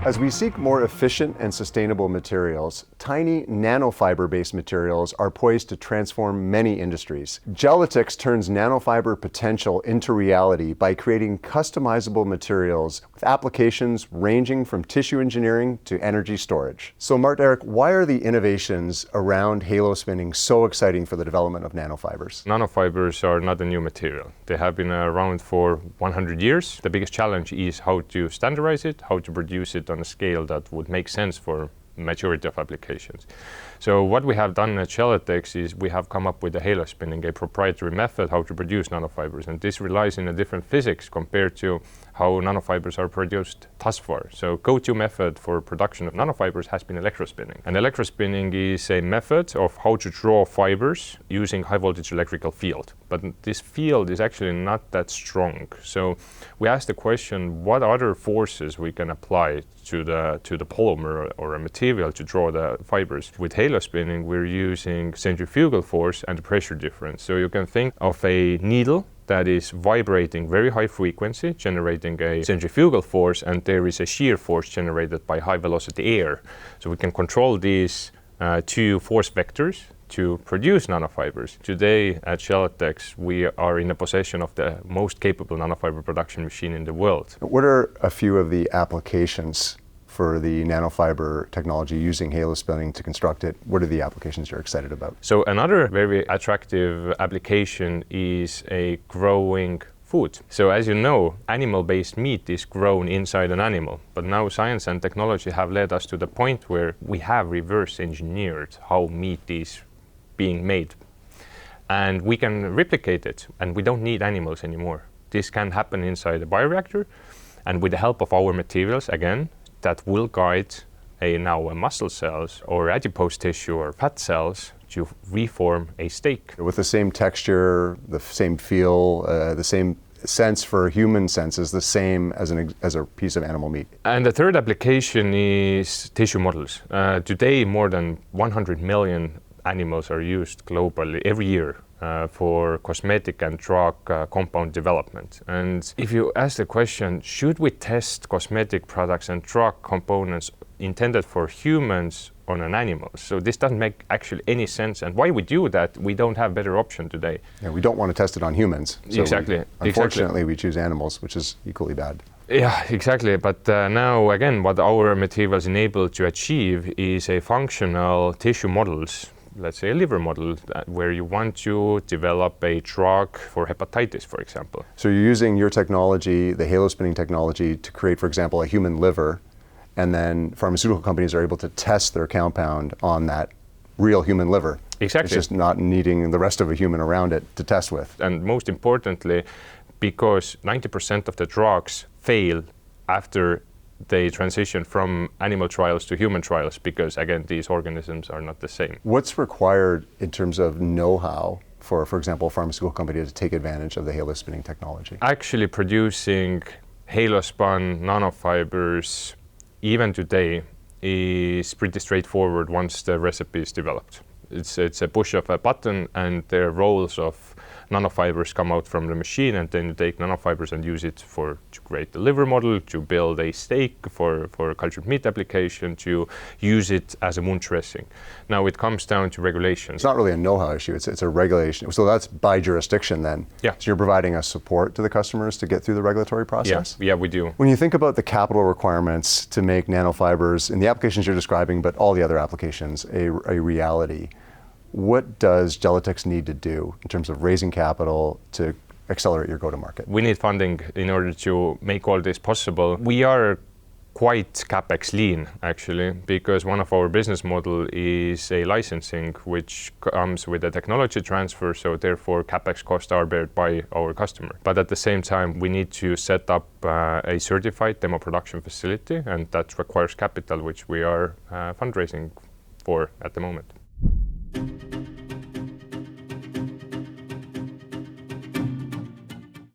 As we seek more efficient and sustainable materials, tiny nanofiber-based materials are poised to transform many industries. Gelatex turns nanofiber potential into reality by creating customizable materials with applications ranging from tissue engineering to energy storage. So Märt-Erik, why are the innovations around HaloSpinning so exciting for the development of nanofibers? Nanofibers are not a new material. They have been around for 100 years. The biggest challenge is how to standardize it, how to produce it on a scale that would make sense for majority of applications. So what we have done at Gelatex is we have come up with the HaloSpinning, a proprietary method how to produce nanofibers, and this relies in a different physics compared to how nanofibers are produced thus far. So go-to method for production of nanofibers has been electrospinning. And electrospinning is a method of how to draw fibers using high voltage electrical field. But this field is actually not that strong. So we asked the question, what other forces we can apply to the polymer or a material to draw the fibers? With HaloSpinning, we're using centrifugal force and pressure difference. So you can think of a needle that is vibrating very high frequency, generating a centrifugal force, and there is a shear force generated by high velocity air. So we can control these two force vectors to produce nanofibers. Today at Gelatex, we are in the possession of the most capable nanofiber production machine in the world. What are a few of the applications for the nanofiber technology using HaloSpinning to construct it? What are the applications you're excited about? So another very attractive application is a growing food. So as you know, animal-based meat is grown inside an animal, but now science and technology have led us to the point where we have reverse engineered how meat is being made. And we can replicate it, and we don't need animals anymore. This can happen inside a bioreactor, and with the help of our materials, again, that will guide now muscle cells or adipose tissue or fat cells to reform a steak. With the same texture, the same feel, the same sense for human senses, the same as a piece of animal meat. And the third application is tissue models. Today, more than 100 million animals are used globally every year for cosmetic and drug compound development. And if you ask the question, should we test cosmetic products and drug components intended for humans on an animal? So this doesn't make actually any sense. And why we do that, we don't have better option today. Yeah, we don't want to test it on humans. So exactly. Unfortunately, we choose animals, which is equally bad. Yeah, exactly. But now, again, what our materials enable to achieve is a functional tissue models. Let's say a liver model where you want to develop a drug for hepatitis, for example. So you're using your technology, the HaloSpinning technology, to create, for example, a human liver, and then pharmaceutical companies are able to test their compound on that real human liver. Exactly. It's just not needing the rest of a human around it to test with. And most importantly, because 90% of the drugs fail after they transition from animal trials to human trials because, again, these organisms are not the same. What's required in terms of know-how for example, a pharmaceutical company to take advantage of the HaloSpinning technology? Actually producing HaloSpun nanofibers, even today, is pretty straightforward once the recipe is developed. It's a push of a button and the rolls of nanofibers come out from the machine, and then you take nanofibers and use it to create the liver model, to build a steak for cultured meat application, to use it as a wound dressing. Now it comes down to regulations. It's not really a know-how issue, it's a regulation. So that's by jurisdiction then? Yeah. So you're providing a support to the customers to get through the regulatory process? Yeah, we do. When you think about the capital requirements to make nanofibers in the applications you're describing, but all the other applications, a reality, what does Gelatex need to do in terms of raising capital to accelerate your go-to-market? We need funding in order to make all this possible. We are quite CapEx lean, actually, because one of our business model is a licensing, which comes with a technology transfer, so therefore CapEx costs are bared by our customer. But at the same time, we need to set up a certified demo production facility, and that requires capital, which we are fundraising for at the moment.